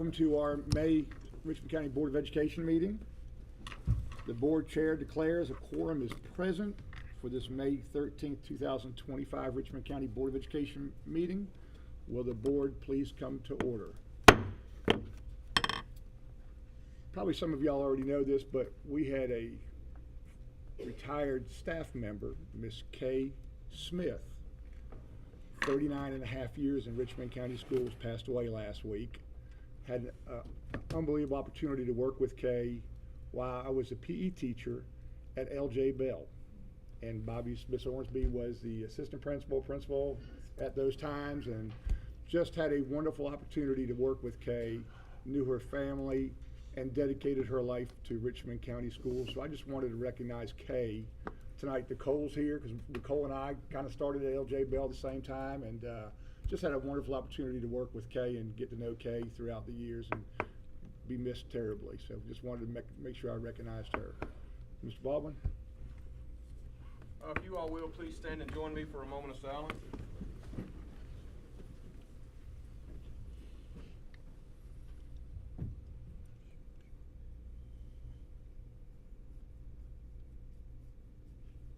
Welcome to our May Richmond County Board of Education meeting. The board chair declares a quorum is present for this May 13th, 2025 Richmond County Board of Education meeting. Will the board please come to order? Probably some of y'all already know this, but we had a retired staff member, Miss Kay Smith, 39 and a half years in Richmond County Schools, passed away last week. Had an unbelievable opportunity to work with Kay while I was a PE teacher at LJ Bell. And Miss Ormsby was the assistant principal at those times, and just had a wonderful opportunity to work with Kay, knew her family, and dedicated her life to Richmond County Schools. So I just wanted to recognize Kay tonight. Nicole's here because Nicole and I kind of started at LJ Bell at the same time, and just had a wonderful opportunity to work with Kay and get to know Kay throughout the years and be missed terribly. So just wanted to make sure I recognized her. Mr. Baldwin? If you all will, please stand and join me for a moment of silence.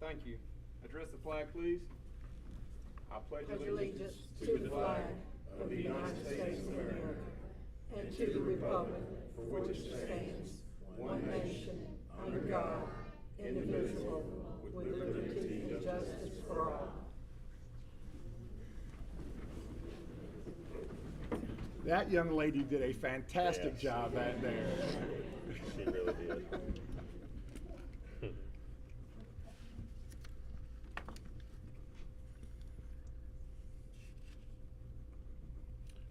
Thank you. Address the flag, please. I pledge allegiance to the flag of the United States of America and to the republic for which it stands, one nation, under God, indivisible, with liberty and justice for all. That young lady did a fantastic job back there. She really did.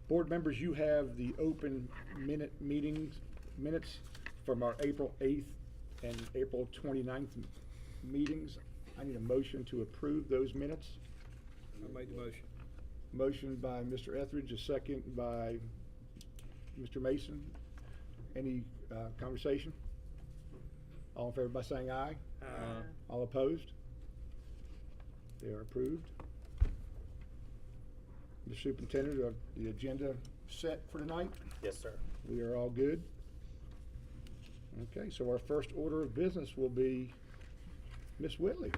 Board members, you have the open minutes from our April 8th and April 29th meetings. I need a motion to approve those minutes. I made the motion. Motion by Mr. Etheridge, a second by Mr. Mason. Any conversation? All in favor by saying aye? Aye. All opposed? They are approved. Mr. Superintendent, are the agenda set for tonight? Yes, sir. We are all good? Okay, so our first order of business will be Miss Whitley.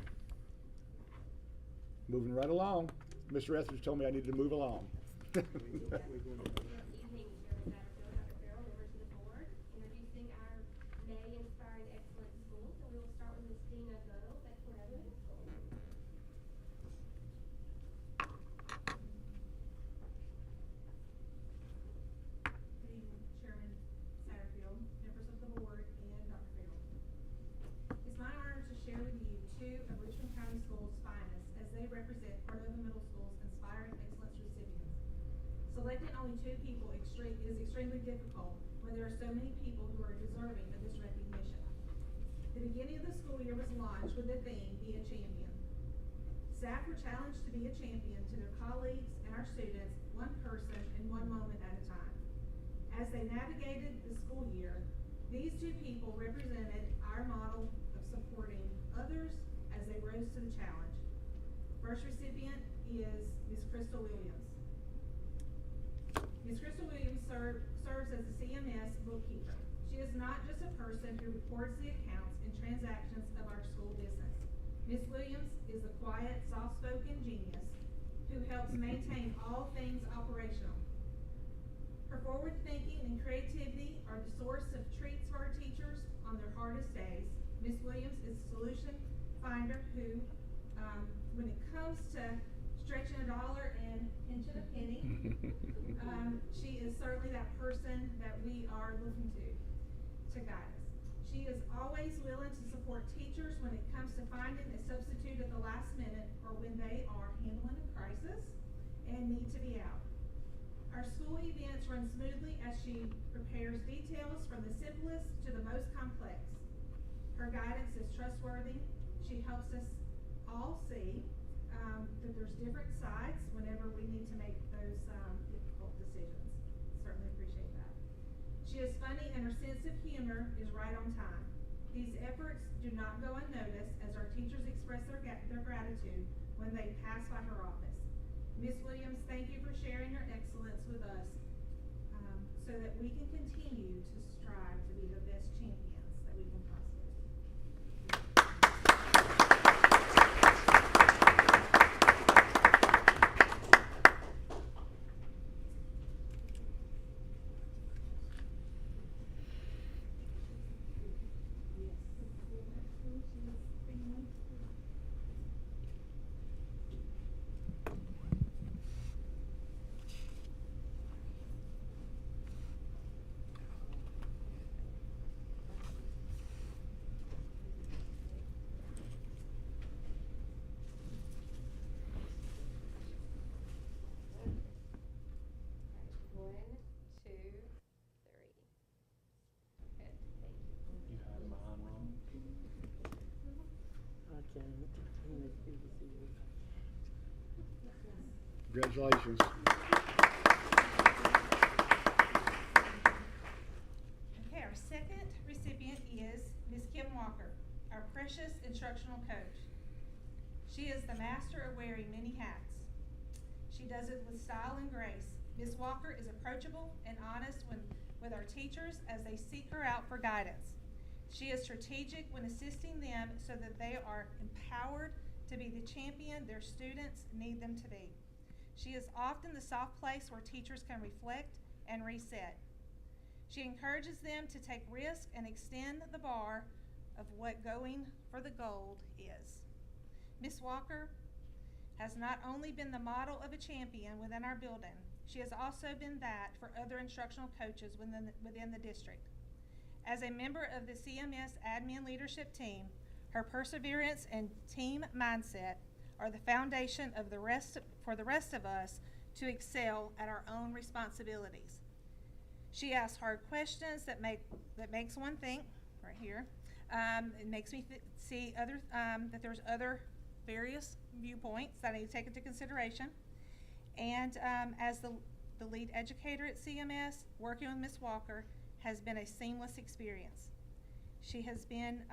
Moving right along. Mr. Etheridge told me I needed to move along. Evening, Chairman Satterfield, Dr. Farrell, members of the board. Introducing our May Inspiring Excellence Schools, and we will start with Ms. Dina Goodall at Coretta Middle School. Good evening, Chairman Satterfield, members of the board, and Dr. Farrell. It's my honor to share with you two of Richmond County Schools' finest as they represent Cordova Middle School's Inspiring Excellence recipients. Selecting only two people is extremely difficult when there are so many people who are deserving of this recognition. The beginning of the school year was launched with the theme, Be a Champion. Staff were challenged to be a champion to their colleagues and our students, one person and one moment at a time. As they navigated the school year, these two people represented our model of supporting others as they rose to the challenge. First recipient is Ms. Crystal Williams. Ms. Crystal Williams serves as the CMS bookkeeper. She is not just a person who reports the accounts and transactions of our school business. Ms. Williams is a quiet, soft-spoken genius who helps maintain all things operational. Her forward thinking and creativity are the source of treats for our teachers on their hardest days. Ms. Williams is a solution finder who, when it comes to stretching a dollar and pinching a penny, she is certainly that person that we are looking to guide us. She is always willing to support teachers when it comes to finding a substitute at the last minute or when they are handling a crisis and need to be out. Our school events run smoothly as she prepares details from the simplest to the most complex. Her guidance is trustworthy. She helps us all see that there's different sides whenever we need to make those difficult decisions. Certainly appreciate that. She is funny and her sense of humor is right on time. These efforts do not go unnoticed as our teachers express their gratitude when they pass by her office. Ms. Williams, thank you for sharing your excellence with us. so that we can continue to strive to be the best champions that we can possibly be. One, two, three. Good, thank you. You had mine wrong. I can't. Congratulations. Okay, our second recipient is Ms. Kim Walker, our precious instructional coach. She is the master of wearing many hats. She does it with style and grace. Ms. Walker is approachable and honest with our teachers as they seek her out for guidance. She is strategic when assisting them so that they are empowered to be the champion their students need them to be. She is often the soft place where teachers can reflect and reset. She encourages them to take risks and extend the bar of what going for the gold is. Ms. Walker has not only been the model of a champion within our building, she has also been that for other instructional coaches within the district. As a member of the CMS admin leadership team, her perseverance and team mindset are the foundation of for the rest of us to excel at our own responsibilities. She asks hard questions that makes one think. Right here, it makes me see that there's other various viewpoints that I need to take into consideration. And as the lead educator at CMS, working with Ms. Walker has been a seamless experience. She has been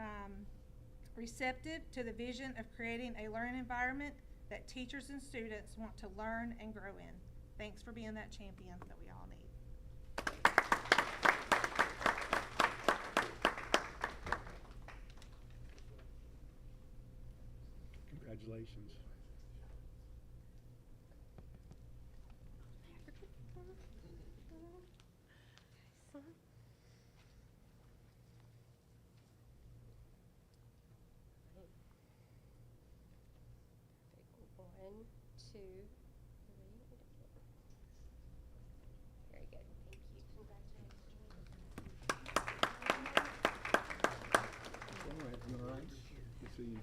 receptive to the vision of creating a learning environment that teachers and students want to learn and grow in. Thanks for being that champion that we all need. Congratulations. One, two, three. Very good. Thank you. Congratulations. All right, all right. Good to see you.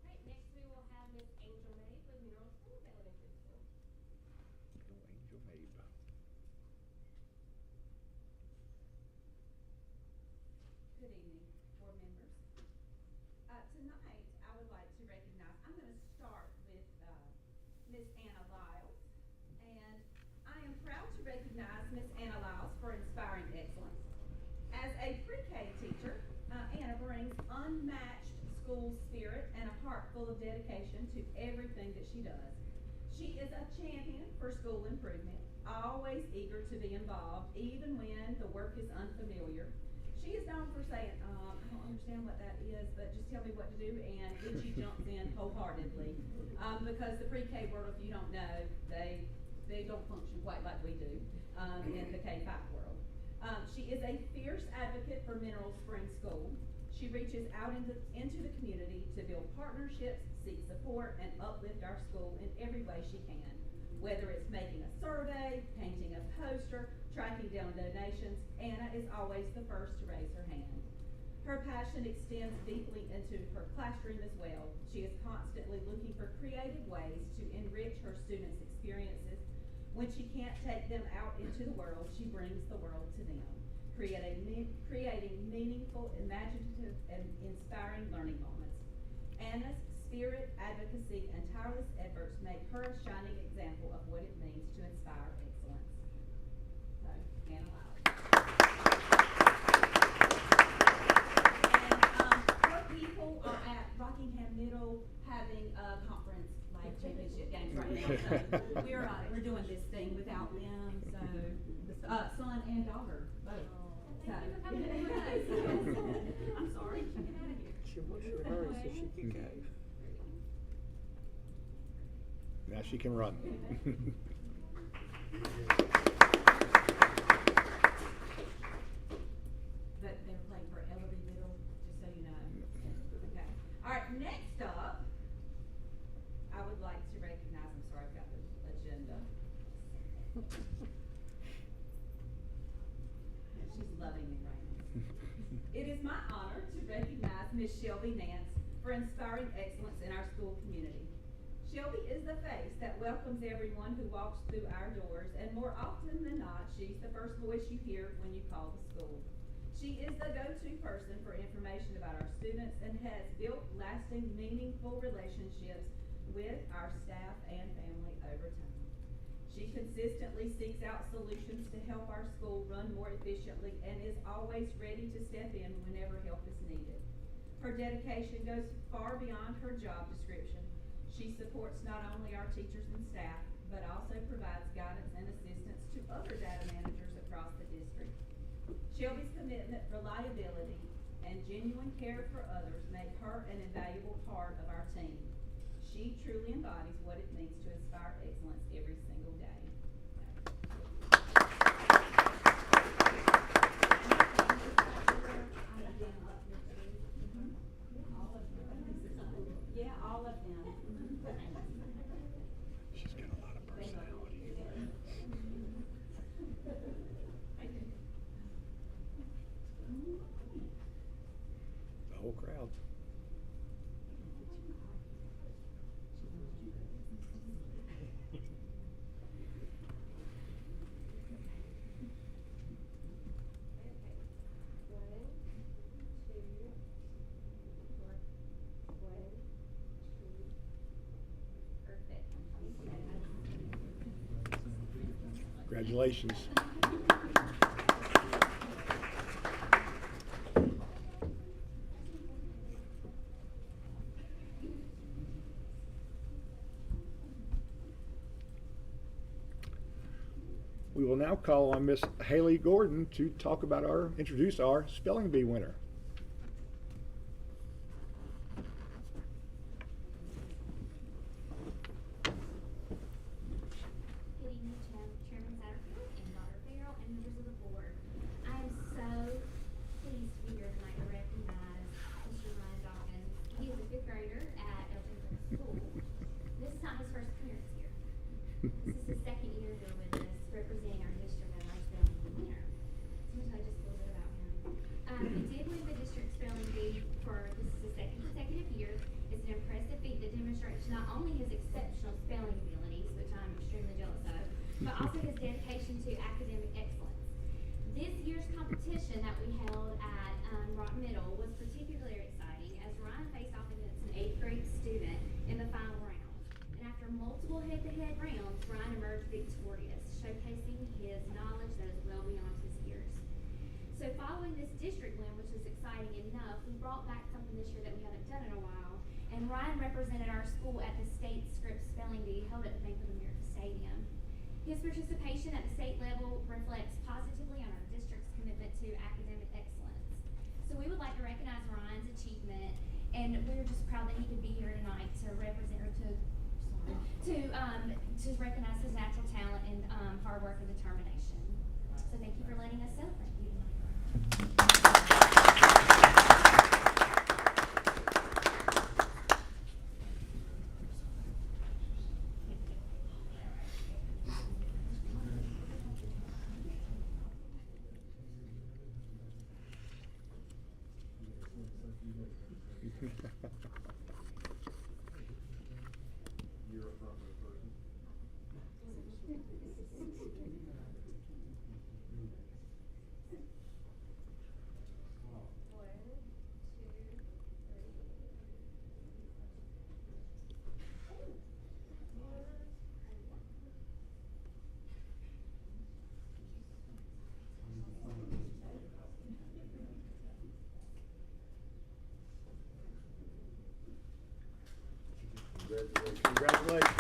Right, next we will have Miss Angel May with Mineral Springs Elementary School. Go Angel Mabe. Good evening, board members. Tonight, I would like to recognize, I'm going to start with Miss Anna Lyles. And I am proud to recognize Miss Anna Lyles for inspiring excellence. As a pre-K teacher, Anna brings unmatched school spirit and a heart full of dedication to everything that she does. She is a champion for school improvement, always eager to be involved, even when the work is unfamiliar. She is known for saying, I don't understand what that is, but just tell me what to do, and then she jumps in wholeheartedly. Because the pre-K world, if you don't know, they don't function quite like we do in the K-5 world. She is a fierce advocate for Mineral Springs School. She reaches out into the community to build partnerships, seek support, and uplift our school in every way she can. Whether it's making a survey, painting a poster, tracking down donations, Anna is always the first to raise her hand. Her passion extends deeply into her classroom as well. She is constantly looking for creative ways to enrich her students' experiences. When she can't take them out into the world, she brings the world to them, creating meaningful, imaginative, and inspiring learning moments. Anna's spirit, advocacy, and tireless efforts make her a shining example of what it means to inspire excellence. So, Anna Lyles. And her people are at Rockingham Middle have having a conference like championship games right now, so we're doing this thing without them, so, son and daughter, both. Thank you for coming to with us. I'm sorry, get out of here. She wants you to hurry so she can go. Now she can run. But they're playing for Ellery Middle, just so you know. Okay. All right, next up, I would like to recognize, I'm sorry, I've got the agenda. She's loving me right now. It is my honor to recognize Miss Shelby Nance for inspiring excellence in our school community. Shelby is the face that welcomes everyone who walks through our doors, and more often than not, she's the first voice you hear when you call the school. She is the go-to person for information about our students and has built lasting, meaningful relationships with our staff and family over time. She consistently seeks out solutions to help our school run more efficiently and is always ready to step in whenever help is needed. Her dedication goes far beyond her job description. She supports not only our teachers and staff, but also provides guidance and assistance to other data managers across the district. Shelby's commitment, reliability, and genuine care for others make her an invaluable part of our team. She truly embodies what it means to inspire excellence every single day. Yeah, all of them. She's got a lot of personality. The whole crowd. Congratulations. We will now call on Miss Haley Gordon to introduce our spelling bee winner. Good evening, Chairman Satterfield and Dr. Farrell and members of the board. I am so pleased to be here tonight to recognize Mr. Ryan Dawkins. He is a fifth grader at Elton Middle School. This is not his first appearance here. This is his second year here with us, representing our district at our spelling bee winner. So I'm going to tell you just a little bit about him. He did win the district spelling bee this is his second consecutive year. It's an impressive feat that demonstrates not only his exceptional spelling abilities, which I'm extremely jealous of, but also his dedication to academic excellence. This year's competition that we held at Rock Middle was particularly exciting as Ryan faced off against an 8th grade student in the final round. And after multiple head-to-head rounds, Ryan emerged victorious, showcasing his knowledge that is well beyond his years. So following this district win, which was exciting enough, we brought back something this year that we haven't done in a while. And Ryan represented our school at the state script spelling bee held at the Bank of America Stadium. His participation at the state level reflects positively on our district's commitment to academic excellence. So we would like to recognize Ryan's achievement, and we're just proud that he could be here tonight to represent, or to recognize his natural talent and hard work and determination. So thank you for letting us celebrate you tonight, Ryan. You're a front row person. Congratulations.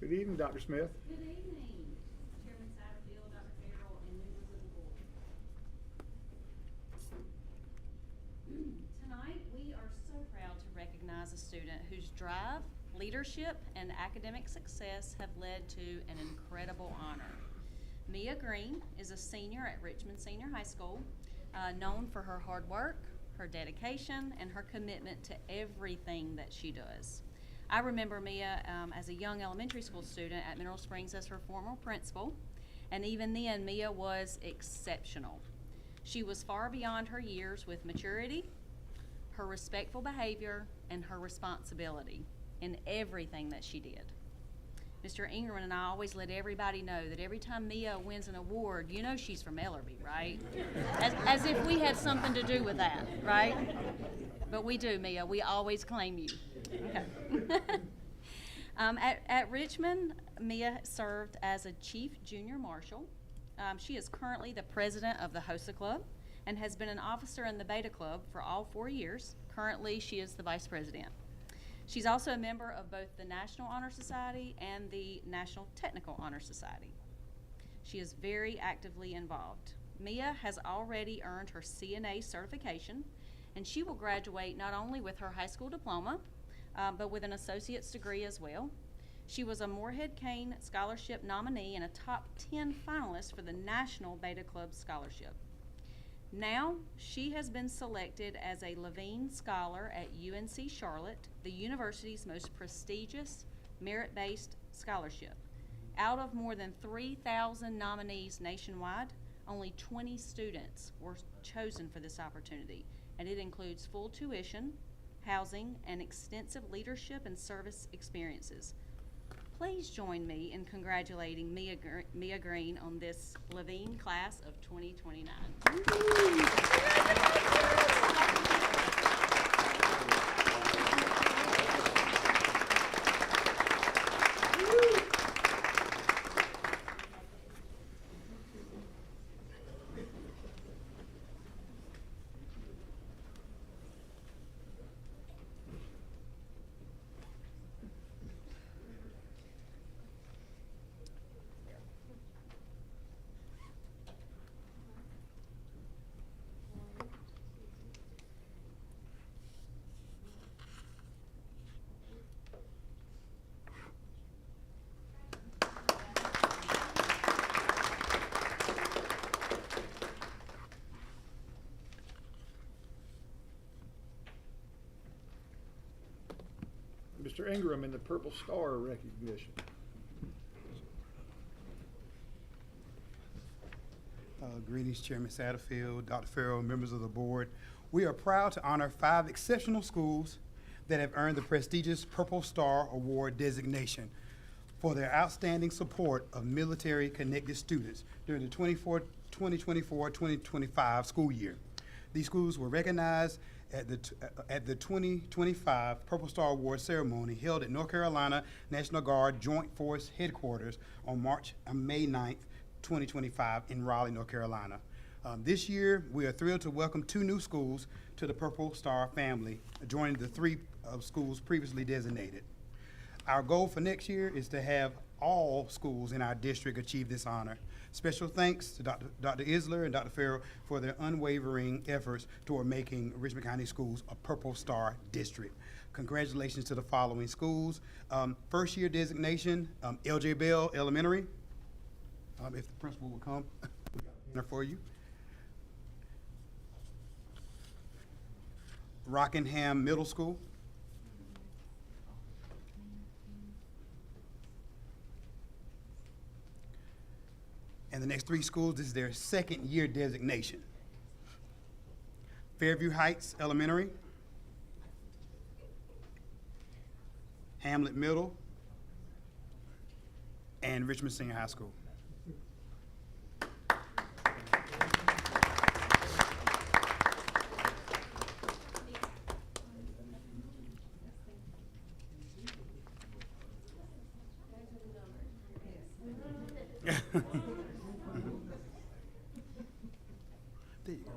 Good evening, Dr. Smith. Good evening, Chairman Satterfield, Dr. Farrell, and members of the board. Tonight, we are so proud to recognize a student whose drive, leadership, and academic success have led to an incredible honor. Mia Green is a senior at Richmond Senior High School, known for her hard work, her dedication, and her commitment to everything that she does. I remember Mia as a young elementary school student at Mineral Springs as her former principal, and even then, Mia was exceptional. She was far beyond her years with maturity, her respectful behavior, and her responsibility in everything that she did. Mr. Ingram and I always let everybody know that every time Mia wins an award, you know she's from Ellerby, right? As if we had something to do with that, right? But we do, Mia. We always claim you. Okay. At Richmond, Mia served as a chief junior marshal. She is currently the president of the HOSA Club and has been an officer in the Beta Club for all 4 years. Currently, she is the vice president. She's also a member of both the National Honor Society and the National Technical Honor Society. She is very actively involved. Mia has already earned her CNA certification, and she will graduate not only with her high school diploma, but with an associate's degree as well. She was a Moorhead Kane Scholarship nominee and a top 10 finalist for the National Beta Club Scholarship. Now, she has been selected as a Levine Scholar at UNC Charlotte, the university's most prestigious merit-based scholarship. Out of more than 3,000 nominees nationwide, only 20 students were chosen for this opportunity, and it includes full tuition, housing, and extensive leadership and service experiences. Please join me in congratulating Mia Green on this Levine class of 2029. Mr. Ingram in the Purple Star recognition. Greetings, Chairman Satterfield, Dr. Farrell, members of the board. We are proud to honor 5 exceptional schools that have earned the prestigious Purple Star Award designation for their outstanding support of military-connected students during the 2024-2025 school year. These schools were recognized at the 2025 Purple Star Award ceremony held at North Carolina National Guard Joint Force Headquarters on May 9th, 2025 in Raleigh, North Carolina. This year, we are thrilled to welcome 2 new schools to the Purple Star family, joining the 3 schools previously designated. Our goal for next year is to have all schools in our district achieve this honor. Special thanks to Dr. Isler and Dr. Farrell for their unwavering efforts toward making Richmond County Schools a Purple Star district. Congratulations to the following schools. First year designation, L.J. Bell Elementary. If the principal will come, we got a banner for you. Rockingham Middle School. And the next 3 schools, this is their second year designation. Fairview Heights Elementary, Hamlet Middle, and Richmond Senior High School. There you go.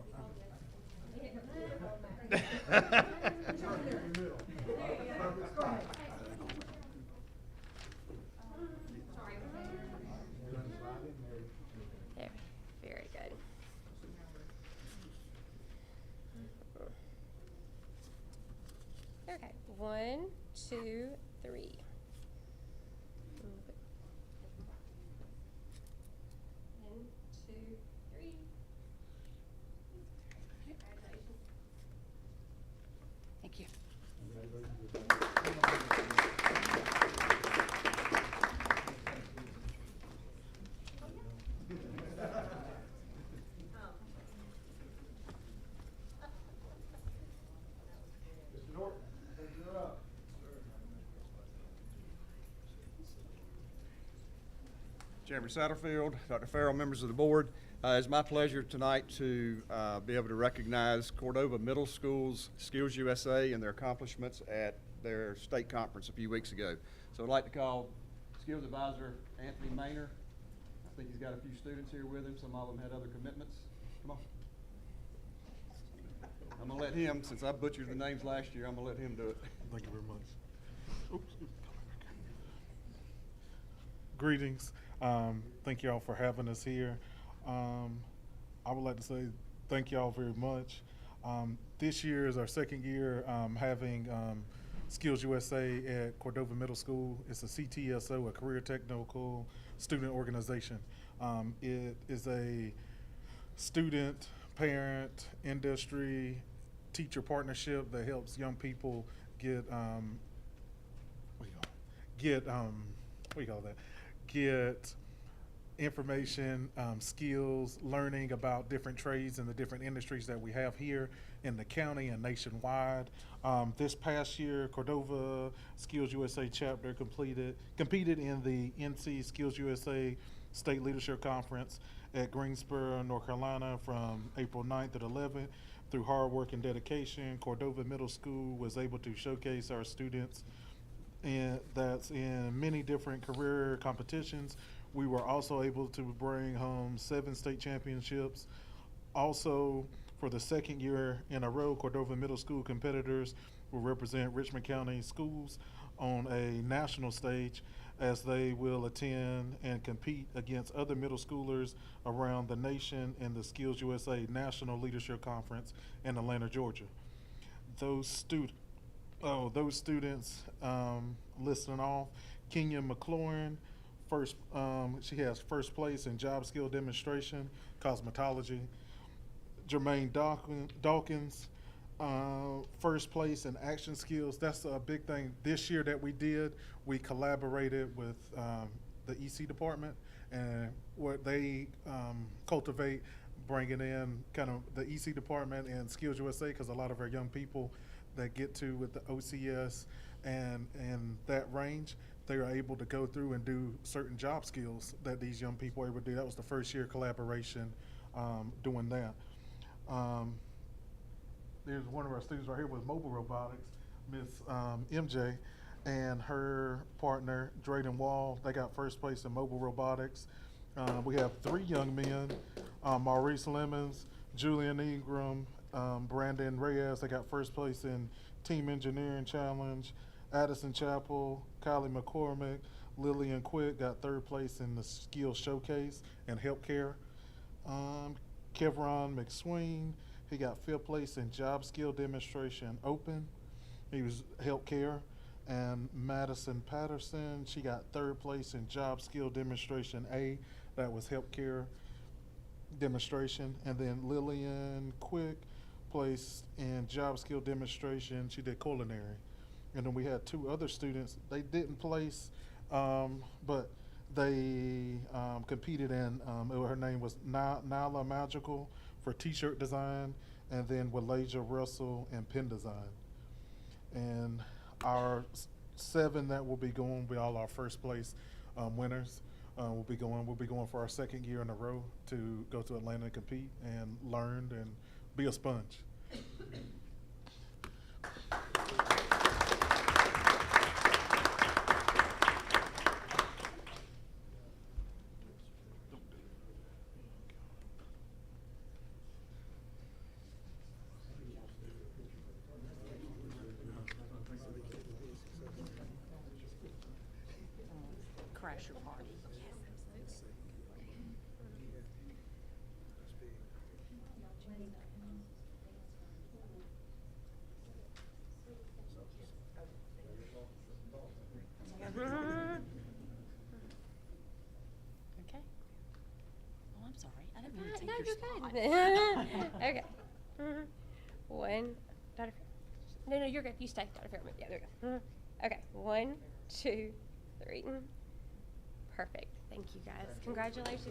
There, very good. Okay, 1, 2, 3. One, two, three. Congratulations. Thank you. Mr. Norton, you're up. Chairman Satterfield, Dr. Farrell, members of the board, it's my pleasure tonight to be able to recognize Cordova Middle School's Skills USA and their accomplishments at their state conference a few weeks ago. So I'd like to call Skills Advisor Anthony Maynor. I think he's got a few students here with him. Some of them had other commitments. Come on. I'm gonna let him, since I butchered the names last year, I'm gonna let him do it. Thank you very much. Oops. Greetings. Thank y'all for having us here. I would like to say thank y'all very much. This year is our second year having Skills USA at Cordova Middle School. It's a CTSO, a Career Technical Student Organization. It is a student, parent, industry, teacher partnership that helps young people get get information, skills, learning about different trades and the different industries that we have here in the county and nationwide. This past year, Cordova Skills USA chapter competed in the NC Skills USA State Leadership Conference at Greensboro, North Carolina from April 9th to the 11th. Through hard work and dedication, Cordova Middle School was able to showcase our students and that's in many different career competitions. We were also able to bring home 7 state championships. Also, for the second year in a row, Cordova Middle School competitors will represent Richmond County schools on a national stage as they will attend and compete against other middle schoolers around the nation in the Skills USA National Leadership Conference in Atlanta, Georgia. Those students listing off: Kenya McLaurin, she has first place in job skill demonstration, cosmetology. Jermaine Dawkins, first place in action skills. That's a big thing this year that we did. We collaborated with the EC department and what they cultivate, bringing in kind of the EC department and Skills USA, because a lot of our young people that get to with the OCS and that range, they are able to go through and do certain job skills that these young people are able to do. That was the first year collaboration doing that. There's one of our students right here with mobile robotics, Miss MJ, and her partner, Drayden Wall. They got first place in mobile robotics. We have 3 young men, Maurice Lemons, Julian Ingram, Brandon Reyes. They got first place in Team Engineering Challenge. Addison Chappell, Kylie McCormick, Lillian Quick got 3rd place in the Skills Showcase and Healthcare. Kevron McSween, he got 5th place in Job Skill Demonstration Open. He was Healthcare. And Madison Patterson, she got 3rd place in Job Skill Demonstration A. That was Healthcare Demonstration. And then Lillian Quick placed in Job Skill Demonstration. She did Culinary. And then we had 2 other students. They didn't place, but they competed in, her name was Nyla Magical for t-shirt design, and then Walasia Russell in pen design. And our 7 that will be going, we all our first place winners. We'll be going for our 2nd year in a row to go to Atlanta and compete and learn and be a sponge. crash your party. Okay. Oh, I'm sorry. I didn't mean to take No, your you're spot. good. Okay. One, Dr. No, you're good. You stay, Dr. Fairman. Yeah, there we go. Okay. 1, 2, 3. Perfect. Thank you, guys. Congratulations.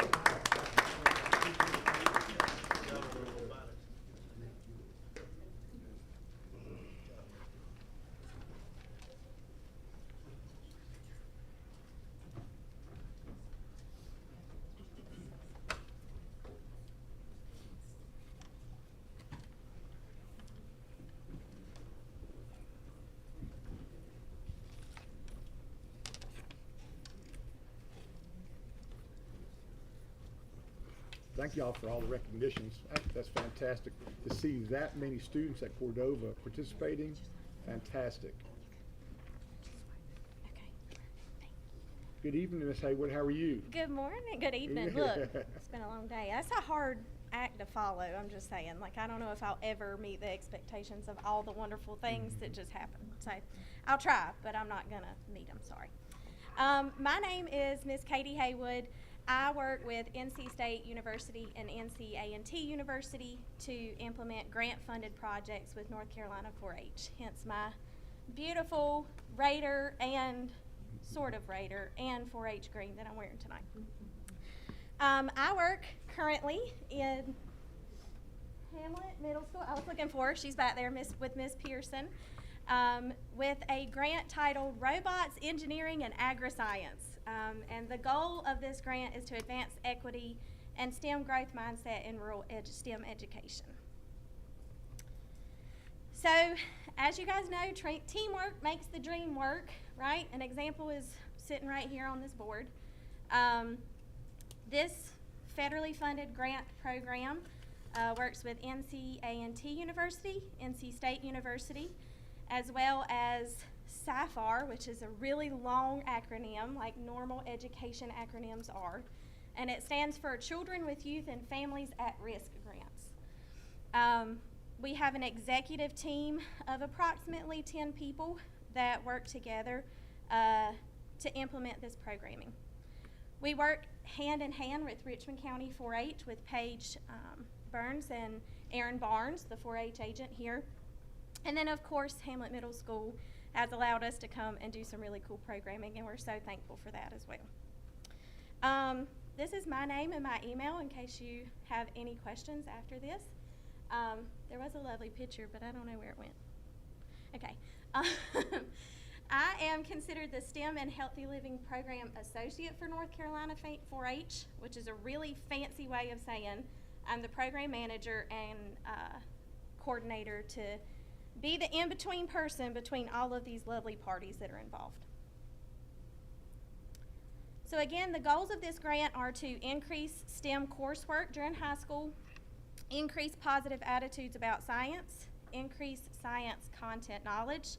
Thank y'all for all the recognitions. That's fantastic. To see that many students at Cordova participating, fantastic. Good evening, Miss Haywood. How are you? Good morning, good evening. Look, it's been a long day. That's a hard act to follow, I'm just saying. Like, I don't know if I'll ever meet the expectations of all the wonderful things that just happened. So I'll try, but I'm not gonna meet them, sorry. My name is Miss Katie Haywood. I work with NC State University and NC A&T University to implement grant-funded projects with North Carolina 4-H, hence my beautiful Raider and sort of Raider and 4-H green that I'm wearing tonight. I work currently in Hamlet Middle School. I was looking for her. She's back there with Miss Pearson with a grant titled Robots, Engineering, and Agri-Science. And the goal of this grant is to advance equity and STEM growth mindset in rural STEM education. So, as you guys know, teamwork makes the dream work, right? An example is sitting right here on this board. This federally funded grant program works with NC A&T University, NC State University, as well as SAFAR, which is a really long acronym, like normal education acronyms are, and it stands for Children with Youth and Families at Risk Grants. We have an executive team of approximately 10 people that work together to implement this programming. We work hand in hand with Richmond County 4-H with Paige Burns and Aaron Barnes, the 4-H agent here. And then, of course, Hamlet Middle School has allowed us to come and do some really cool programming, and we're so thankful for that as well. This is my name and my email in case you have any questions after this. There was a lovely picture, but I don't know where it went. Okay. I am considered the STEM and Healthy Living Program Associate for North Carolina 4-H, which is a really fancy way of saying I'm the program manager and coordinator to be the in-between person between all of these lovely parties that are involved. So again, the goals of this grant are to increase STEM coursework during high school, increase positive attitudes about science, increase science content knowledge,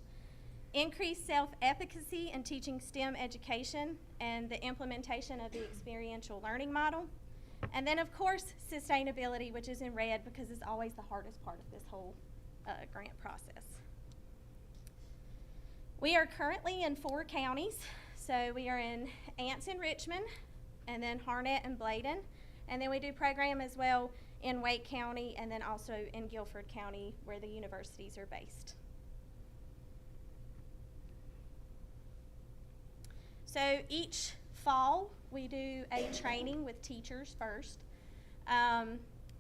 increase self-efficacy in teaching STEM education and the implementation of the experiential learning model, and then of course sustainability, which is in red because it's always the hardest part of this whole grant process. We are currently in 4 counties. So we are in Anson, Richmond, and then Harnett and Bladen, and then we do program as well in Wake County and then also in Guilford County where the universities are based. So each fall we do a training with teachers first.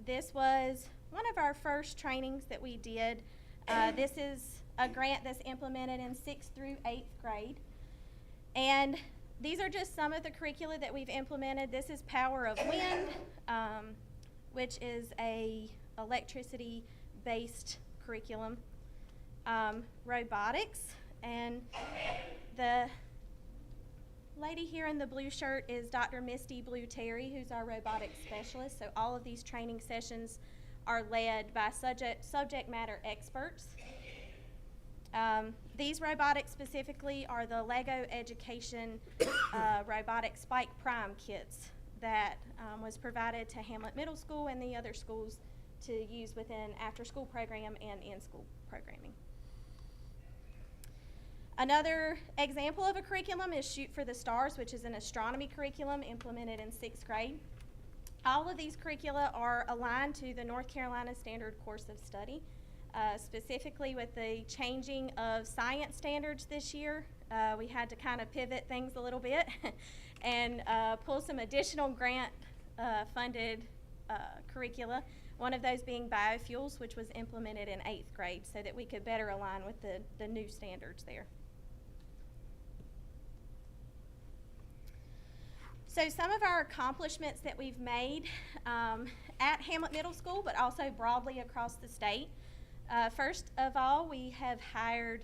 This was one of our first trainings that we did. This is a grant that's implemented in 6th through 8th grade. And these are just some of the curricula that we've implemented. This is Power of Wind, which is a electricity-based curriculum. Robotics, and the lady here in the blue shirt is Dr. Misty Blue Terry, who's our robotics specialist. So all of these training sessions are led by subject matter experts. These robotics specifically are the Lego Education robotic Spike Prime kits that was provided to Hamlet Middle School and the other schools to use within after-school program and in-school programming. Another example of a curriculum is Shoot for the Stars, which is an astronomy curriculum implemented in 6th grade. All of these curricula are aligned to the North Carolina Standard Course of Study. Specifically with the changing of science standards this year, we had to kind of pivot things a little bit and pull some additional grant funded curricula, one of those being biofuels, which was implemented in 8th grade so that we could better align with the new standards there. So some of our accomplishments that we've made at Hamlet Middle School, but also broadly across the state. First of all, we have hired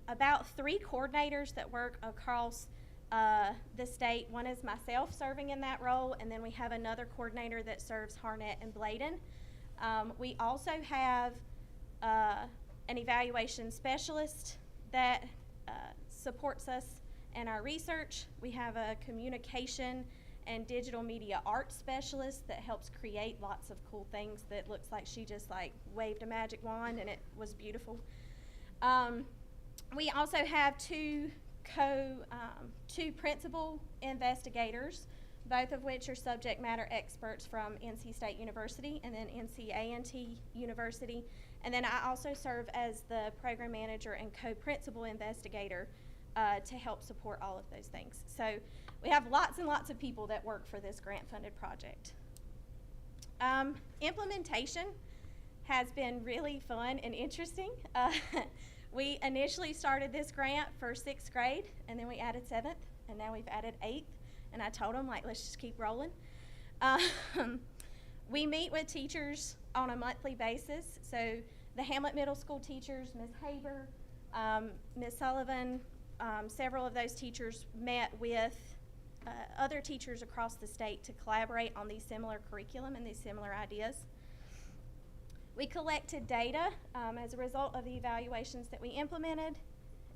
about 3 coordinators that work across the state. One is myself serving in that role, and then we have another coordinator that serves Harnett and Bladen. We also have an evaluation specialist that supports us in our research. We have a communication and digital media arts specialist that helps create lots of cool things that looks like she just like waved a magic wand and it was beautiful. We also have two principal investigators, both of which are subject matter experts from NC State University and then NC University. And then I also serve as the program manager and co-principal investigator to help support all of those things. So we have lots and lots of people that work for this grant-funded project. Implementation has been really fun and interesting. We initially started this grant for 6th grade, and then we added 7th, and now we've added 8th. And I told them, like, let's just keep rolling. We meet with teachers on a monthly basis. So the Hamlet Middle School teachers, Ms. Haber, Ms. Sullivan, several of those teachers met with other teachers across the state to collaborate on these similar curriculum and these similar ideas. We collected data as a result of the evaluations that we implemented,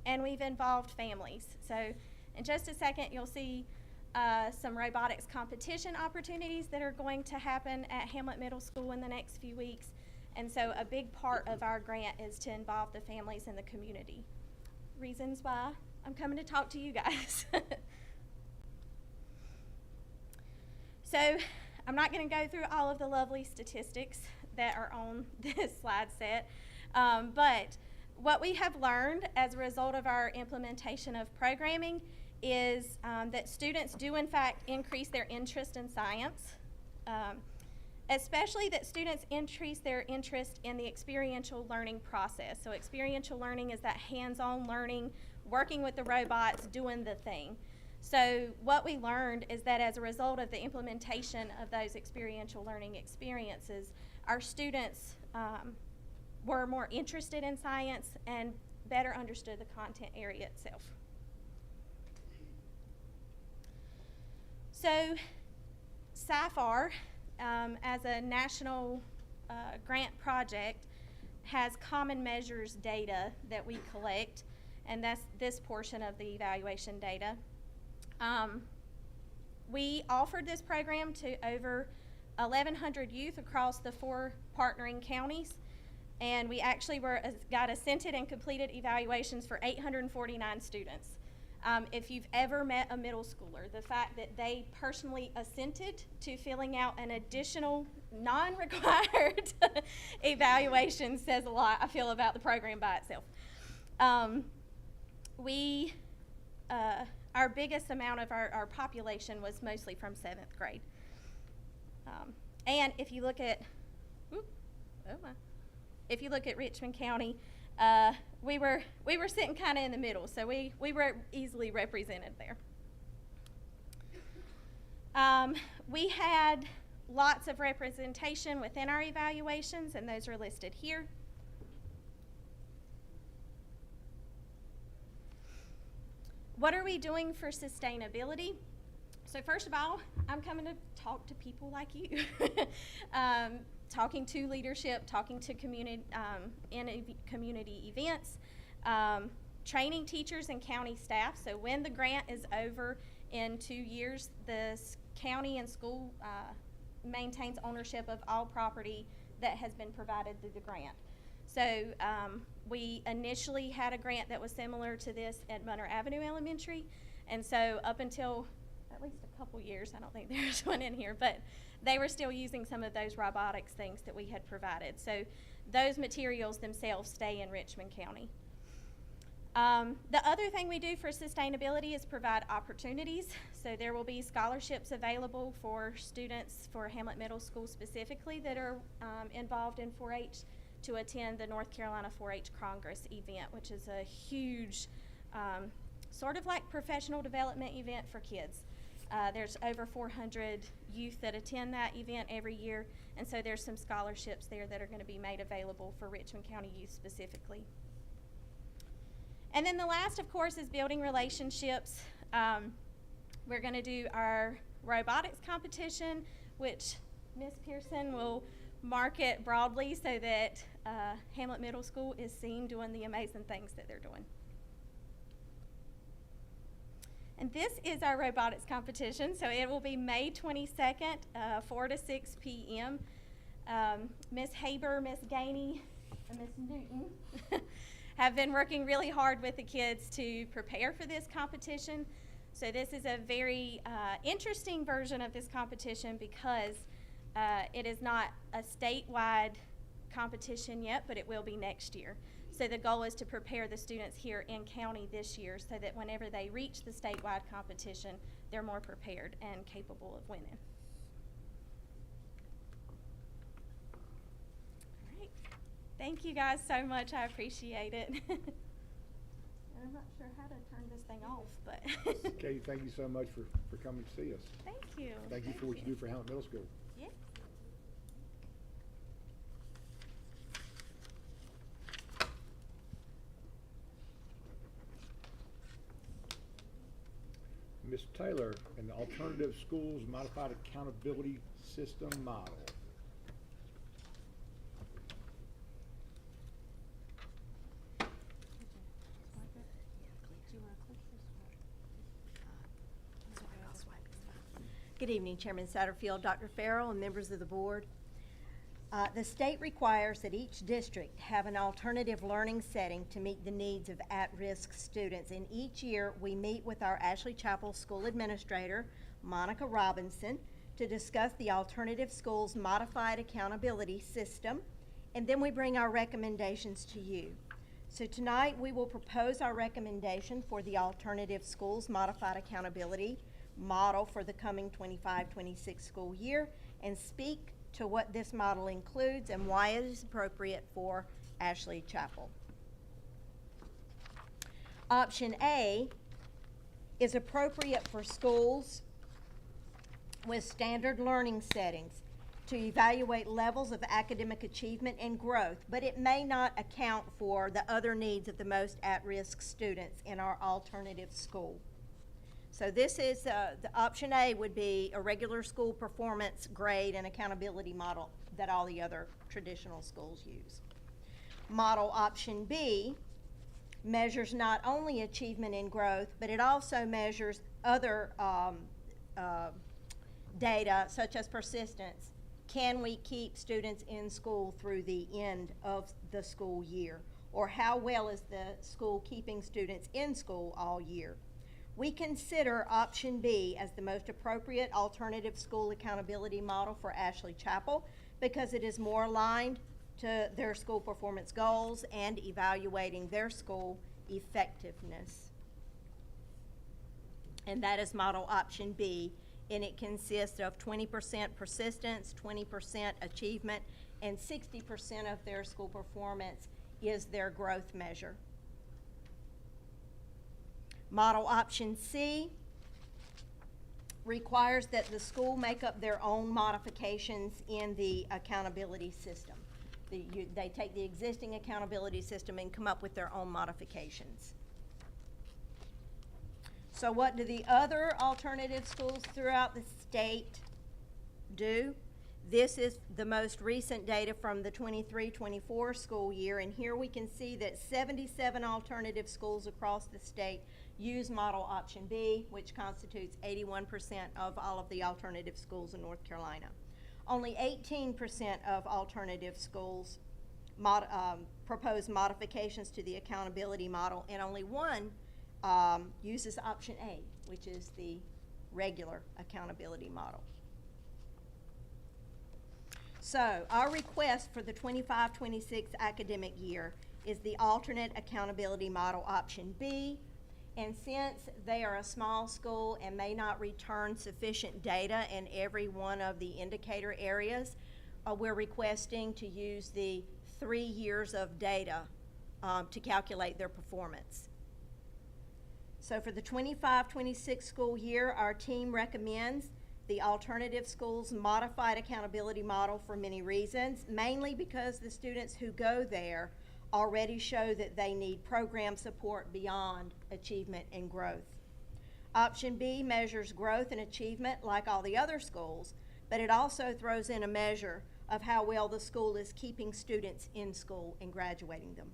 and we've involved families. So in just a second, you'll see some robotics competition opportunities that are going to happen at Hamlet Middle School in the next few weeks. And so a big part of our grant is to involve the families and the community. Reasons why I'm coming to talk to you guys. So I'm not going to go through all of the lovely statistics that are on this slide set, but what we have learned as a result of our implementation of programming is that students do in fact increase their interest in science, especially that students increase their interest in the experiential learning process. So experiential learning is that hands-on learning, working with the robots, doing the thing. So what we learned is that as a result of the implementation of those experiential learning experiences, our students were more interested in science and better understood the content area itself. So SciFar, as a national grant project, has common measures data that we collect, and that's this portion of the evaluation data. We offered this program to over 1,100 youth across the 4 partnering counties, and we actually got assented and completed evaluations for 849 students. If you've ever met a middle schooler, the fact that they personally assented to filling out an additional non-required evaluation says a lot, I feel, about the program by itself. Our biggest amount of our population was mostly from 7th grade. And if you look at, if you look at Richmond County, we were sitting kind of in the middle, so we were easily represented there. We had lots of representation within our evaluations, and those are listed here. What are we doing for sustainability? So first of all, I'm coming to talk to people like you. Talking to leadership, talking to community events. Training teachers and county staff. So when the grant is over in 2 years, the county and school maintains ownership of all property that has been provided through the grant. So we initially had a grant that was similar to this at Munner Avenue Elementary, and so up until at least a couple years, I don't think there's one in here, but they were still using some of those robotics things that we had provided. So those materials themselves stay in Richmond County. The other thing we do for sustainability is provide opportunities. So there will be scholarships available for students for Hamlet Middle School specifically that are involved in 4-H to attend the North Carolina 4-H Congress event, which is a huge sort of like professional development event for kids. There's over 400 youth that attend that event every year, and so there's some scholarships there that are going to be made available for Richmond County youth specifically. And then the last, of course, is building relationships. We're going to do our robotics competition, which Ms. Pearson will market broadly so that Hamlet Middle School is seen doing the amazing things that they're doing. And this is our robotics competition, so it will be May 22nd, 4 to 6 p.m. Ms. Haber, Ms. Gainey, and Ms. Newton have been working really hard with the kids to prepare for this competition. So this is a very interesting version of this competition because it is not a statewide competition yet, but it will be next year. So the goal is to prepare the students here in county this year so that whenever they reach the statewide competition, they're more prepared and capable of winning. All right. Thank you guys so much. I appreciate it. And I'm not sure how to turn this thing off, but. Katie, thank you so much for coming to see us. Thank you. Thank you for what you do for Hamlet Middle School. Yeah. Ms. Taylor, an alternative schools modified accountability system model. Good evening, Chairman Satterfield, Dr. Farrell, and members of the board. The state requires that each district have an alternative learning setting to meet the needs of at-risk students. And each year, we meet with our Ashley Chapel School Administrator, Monica Robinson, to discuss the alternative schools modified accountability system, and then we bring our recommendations to you. So tonight, we will propose our recommendation for the alternative schools modified accountability model for the coming 25-26 school year and speak to what this model includes and why it is appropriate for Ashley Chapel. Option A is appropriate for schools with standard learning settings to evaluate levels of academic achievement and growth, but it may not account for the other needs of the most at-risk students in our alternative school. So this is, the option A would be a regular school performance grade and accountability model that all the other traditional schools use. Model option B measures not only achievement and growth, but it also measures other data such as persistence. Can we keep students in school through the end of the school year? Or how well is the school keeping students in school all year? We consider option B as the most appropriate alternative school accountability model for Ashley Chapel because it is more aligned to their school performance goals and evaluating their school effectiveness. And that is model option B, and it consists of 20% persistence, 20% achievement, and 60% of their school performance is their growth measure. Model option C requires that the school make up their own modifications in the accountability system. They take the existing accountability system and come up with their own modifications. So what do the other alternative schools throughout the state do? This is the most recent data from the 23-24 school year, and here we can see that 77 alternative schools across the state use model option B, which constitutes 81% of all of the alternative schools in North Carolina. Only 18% of alternative schools propose modifications to the accountability model, and only one uses option A, which is the regular accountability model. So our request for the 25-26 academic year is the alternate accountability model option B. And since they are a small school and may not return sufficient data in every one of the indicator areas, we're requesting to use the 3 years of data to calculate their performance. So for the 25-26 school year, our team recommends the alternative schools modified accountability model for many reasons, mainly because the students who go there already show that they need program support beyond achievement and growth. Option B measures growth and achievement like all the other schools, but it also throws in a measure of how well the school is keeping students in school and graduating them.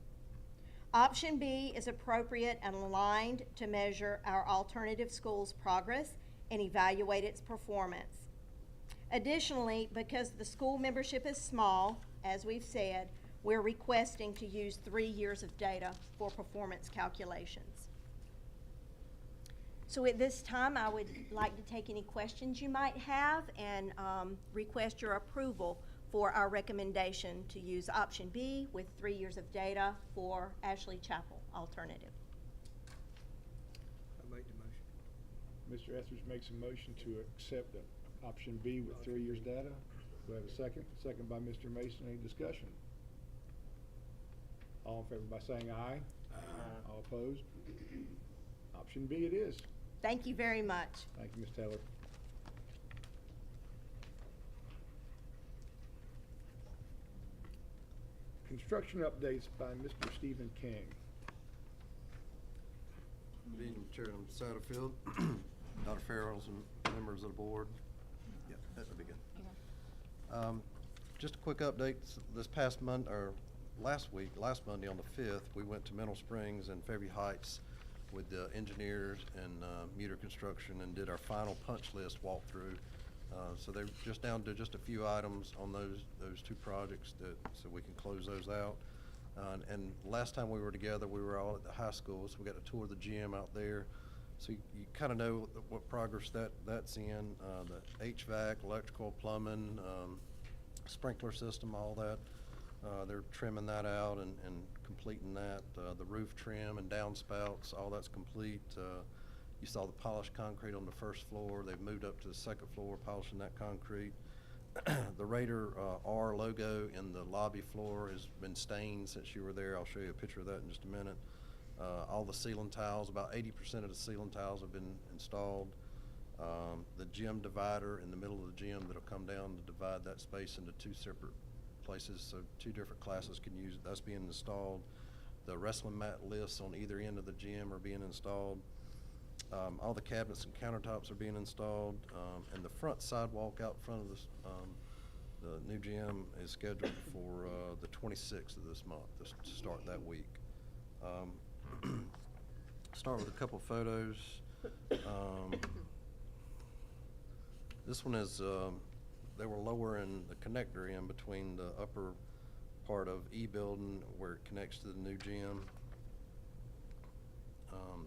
Option B is appropriate and aligned to measure our alternative schools' progress and evaluate its performance. Additionally, because the school membership is small, as we've said, we're requesting to use 3 years of data for performance calculations. So at this time, I would like to take any questions you might have and request your approval for our recommendation to use option B with 3 years of data for Ashley Chapel alternative. I make the motion. Mr. Etheridge makes a motion to accept the option B with 3 years data. Do I have a second? Second by Mr. Mason. Any discussion? All in favor by saying aye. Aye. All opposed? Option B it is. Thank you very much. Thank you, Ms. Taylor. Construction updates by Mr. Stephen King. Good evening, Chairman Satterfield, Dr. Farrells, and members of the board. Yeah, that would be good. Just a quick update. This past month, or last Monday on the 5th, we went to Mineral Springs and Fairview Heights with the engineers and Muter Construction and did our final punch list walkthrough. So they're just down to just a few items on those two projects so we can close those out. And last time we were together, we were all at the high school, so we got to tour the gym out there. So you kind of know what progress that's in. The HVAC, electrical, plumbing, sprinkler system, all that. They're trimming that out and completing that. The roof trim and downspouts, all that's complete. You saw the polished concrete on the first floor. They've moved up to the second floor, polishing that concrete. The Raider R logo in the lobby floor has been stained since you were there. I'll show you a picture of that in just a minute. All the ceiling tiles, about 80% of the ceiling tiles have been installed. The gym divider in the middle of the gym that'll come down to divide that space into two separate places, so two different classes can use it. That's being installed. The wrestling mat lifts on either end of the gym are being installed. All the cabinets and countertops are being installed, and the front sidewalk out front of the new gym is scheduled for the 26th of this month to start that week. Start with a couple photos. This one is, they were lowering the connector in between the upper part of E building where it connects to the new gym.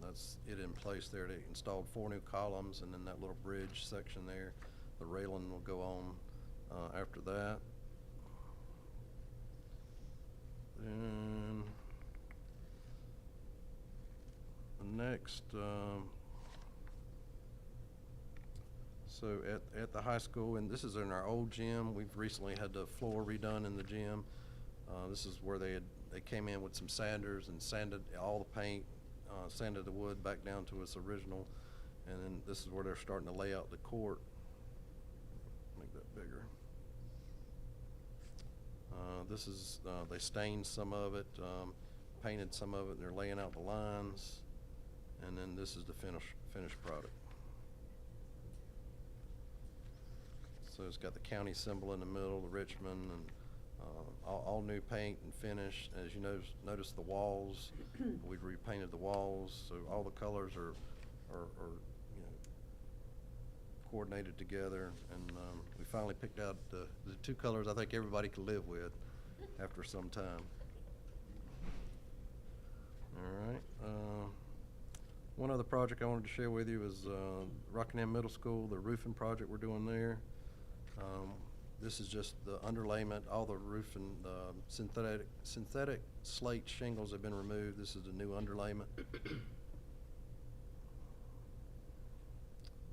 That's it in place there. They installed 4 new columns, and then that little bridge section there, the railing will go on after that. And the next, so at the high school, and this is in our old gym. We've recently had the floor redone in the gym. This is where they came in with some sanders and sanded all the paint, sanded the wood back down to its original, and then this is where they're starting to lay out the court. Make that bigger. This is, they stained some of it, painted some of it, and they're laying out the lines, and then this is the finished product. So it's got the county symbol in the middle, the Richmond, and all new paint and finish. As you notice the walls, we've repainted the walls, so all the colors are you know, coordinated together, and we finally picked out the two colors I think everybody could live with after some time. All right. One other project I wanted to share with you is Rockingham Middle School, the roofing project we're doing there. This is just the underlayment, all the roof and synthetic slate shingles have been removed. This is the new underlayment.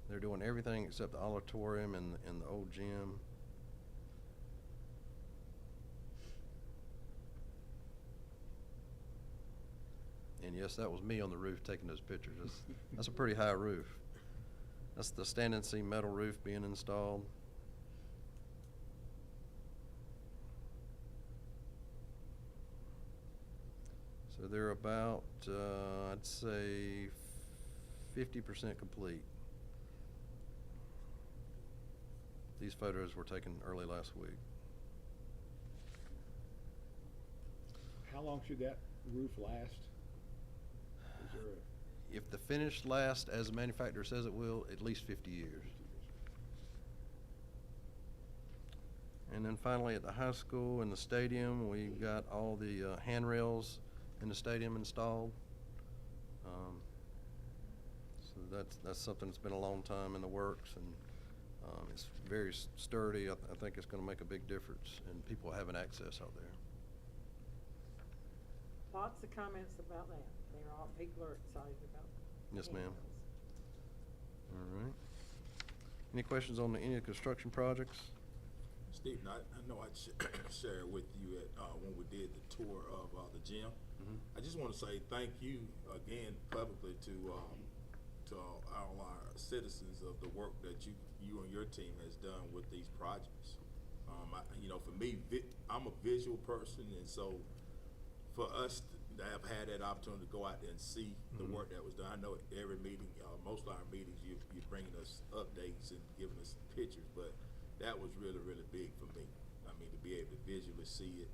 They're doing everything except the auditorium and the old gym. And yes, that was me on the roof taking those pictures. That's a pretty high roof. That's the standing seam metal roof being installed. So they're about, I'd say, 50% complete. These photos were taken early last week. How long should that roof last? Is there a If the finish lasts as the manufacturer says it will, at least 50 years. And then finally at the high school and the stadium, we've got all the handrails in the stadium installed. So that's something that's been a long time in the works, and it's very sturdy. I think it's going to make a big difference in people having access out there. Lots of comments about that. People are excited about it. Yes, ma'am. All right. Any questions on any of the construction projects? Stephen, I know I shared with you at when we did the tour of the gym. I just want to say thank you again publicly to all our citizens of the work that you and your team has done with these projects. For me, I'm a visual person, and so for us to have had that opportunity to go out there and see the work that was done. I know every meeting, most of our meetings, you're bringing us updates and giving us pictures, but that was really, really big for me. I mean, to be able to visually see it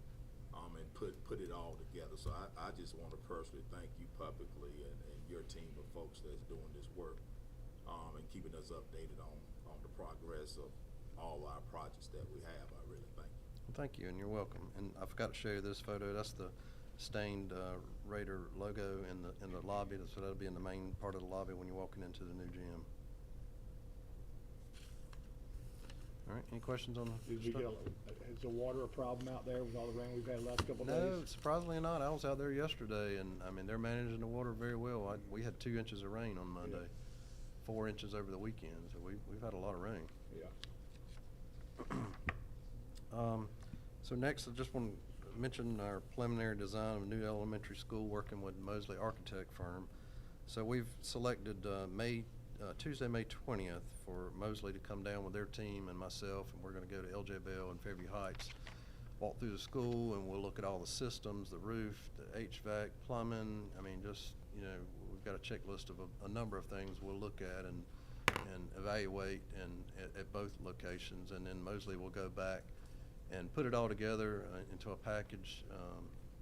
and put it all together. So I just want to personally thank you publicly and your team of folks that's doing this work and keeping us updated on the progress of all our projects that we have. I really thank you. Well, thank you, and you're welcome. And I forgot to show you this photo. That's the stained Raider logo in the lobby. So that'll be in the main part of the lobby when you're walking into the new gym. All right, any questions on the Is the water a problem out there with all the rain we've had the last couple of days? No, surprisingly not. I was out there yesterday, and I mean, they're managing the water very well. We had 2 inches of rain on Monday, 4 inches over the weekend, so we've had a lot of rain. Yeah. So next, I just want to mention our preliminary design of a new elementary school working with Mosley Architect Firm. So we've selected Tuesday, May 20th for Mosley to come down with their team and myself, and we're going to go to LJ Bell and Fairview Heights, walk through the school, and we'll look at all the systems, the roof, the HVAC, plumbing. I mean, just, we've got a checklist of a number of things we'll look at and evaluate at both locations, and then Mosley will go back and put it all together into a package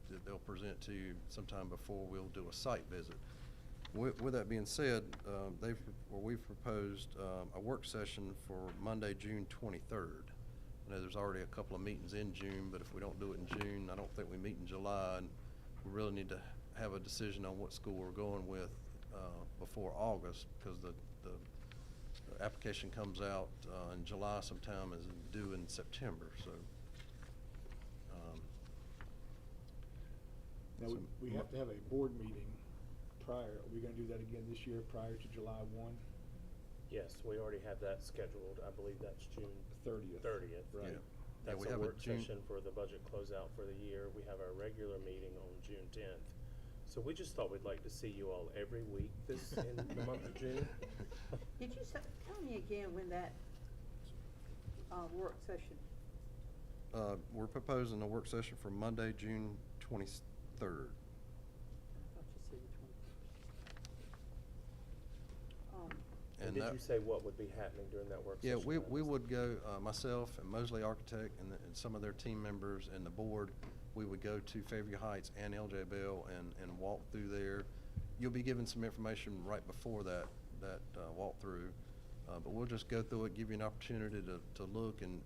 that they'll present to you sometime before we'll do a site visit. With that being said, we've proposed a work session for Monday, June 23rd. I know there's already a couple of meetings in June, but if we don't do it in June, I don't think we meet in July, and we really need to have a decision on what school we're going with before August, because the application comes out in July sometime, is due in September. So. Now, we have to have a board meeting prior. Are we going to do that again this year prior to July 1? Yes, we already have that scheduled. I believe that's June 30th. Right. Yeah. That's we a have work June session for the budget closeout for the year. We have our regular meeting on June 10th. So we just thought we'd like to see you all every week in the month of June. Did you tell me again when that work session? We're proposing a work session for Monday, June 23rd. I thought you said the 21st. And that- did you say what would be happening during that work Yeah, session? we would go, myself and Mosley Architect and some of their team members and the board, we would go to Fairview Heights and LJ Bell and walk through there. You'll be given some information right before that walkthrough, but we'll just go through it, give you an opportunity to look and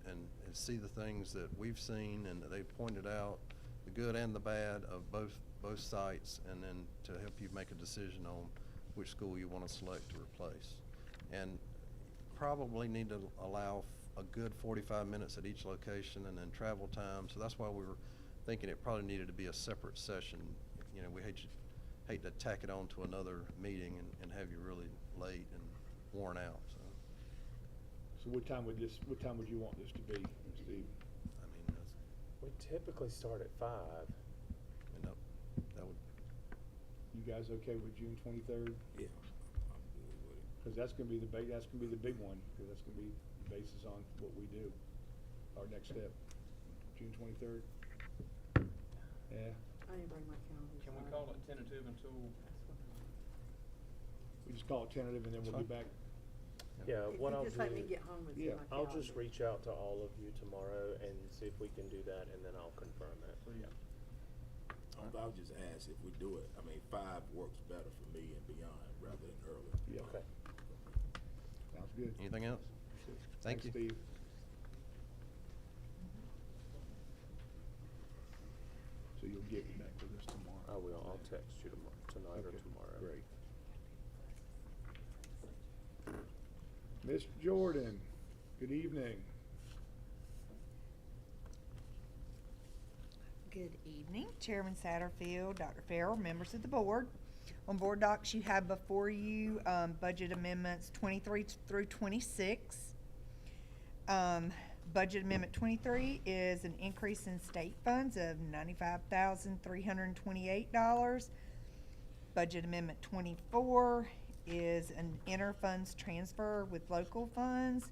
see the things that we've seen and that they pointed out, the good and the bad of both sites, and then to help you make a decision on which school you want to select to replace. And probably need to allow a good 45 minutes at each location and then travel time. So that's why we were thinking it probably needed to be a separate session. You know, we hate to tack it on to another meeting and have you really late and worn out. So what time would you want this to be, Steve? I mean, We typically start at 5. that would, You guys okay with June 23rd? Yeah, I'm good with it. Because that's gonna be the big one, because that's gonna be the basis on what we do, our next step. June 23rd? Yeah, I didn't bring my calendar. Can we call it tentative until? we just call it tentative and then we'll be back. Yeah, what I'll Just let me do, get home and see Yeah. my I'll calendar. just reach out to all of you tomorrow and see if we can do that, and then I'll confirm that for you. I would just ask if we do it, I mean, 5 works better for me and beyond rather than early. Yeah. Okay. Sounds good. anything else? Thank Thanks, you. Steve. So you'll get back with us tomorrow? I will. I'll text you tonight or Okay, tomorrow. Great. Ms. Jordan, good evening. Good evening, Chairman Satterfield, Dr. Farrell, members of the board. On board docs, you have before you budget amendments 23 through 26. Budget amendment 23 is an increase in state funds of $95,328. Budget amendment 24 is an interfunds transfer with local funds.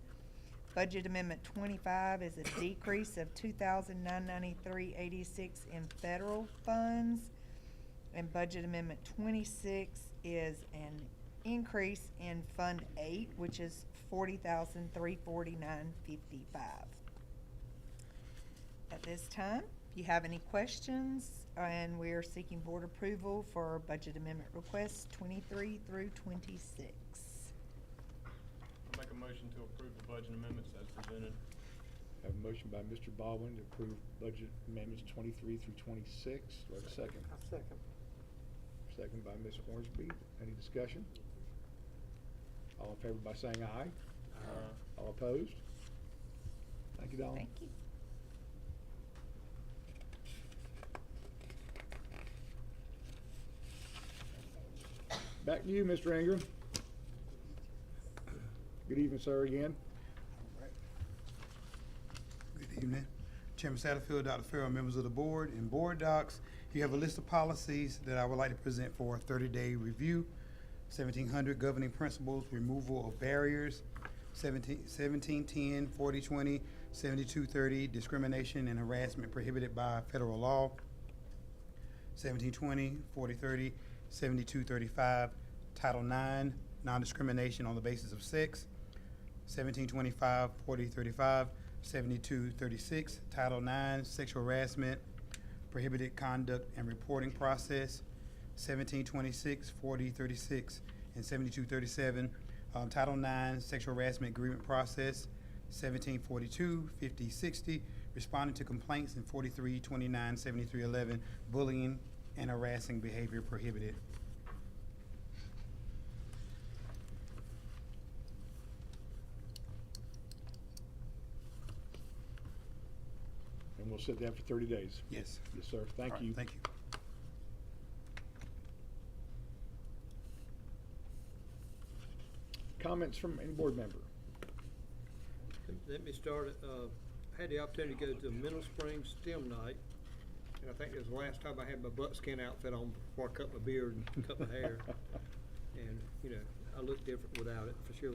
Budget amendment 25 is a decrease of $2,993.86 in federal funds. And budget amendment 26 is an increase in Fund 8, which is $40,349.55. At this time, if you have any questions, and we are seeking board approval for budget amendment requests 23 through 26. I'll make a motion to approve the budget amendments as presented. Have a motion by Mr. Baldwin to approve budget amendments 23 through 26. Do I have a second? I'll second. Second by Ms. Hornsby. Any discussion? All in favor by saying aye. All opposed? Thank you, Dawn. Thank you. Back to you, Mr. Ingram. Good evening, sir, again. Good evening. Chairman Satterfield, Dr. Farrell, members of the board. In board docs, you have a list of policies that I would like to present for a 30-day review. 1700 governing principles, removal of barriers. 1710, 4020, 7230, discrimination and harassment prohibited by federal law. 1720, 4030, 7235, Title IX, non-discrimination on the basis of sex. 1725, 4035, 7236, Title IX, sexual harassment, prohibited conduct and reporting process. 1726, 4036, and 7237, Title IX, sexual harassment agreement process. 1742, 5060, responding to complaints, and 4329, 7311, bullying and harassing behavior prohibited. And we'll set that for 30 days. Yes. Yes, sir. Thank All right, you. Thank you. Comments from any board member? Let me start, I had the opportunity to go to the Middle Spring STEM night, and I think it was the last time I had my buckskin outfit on before I cut my beard and cut my hair. And, you know, I look different without it, for sure.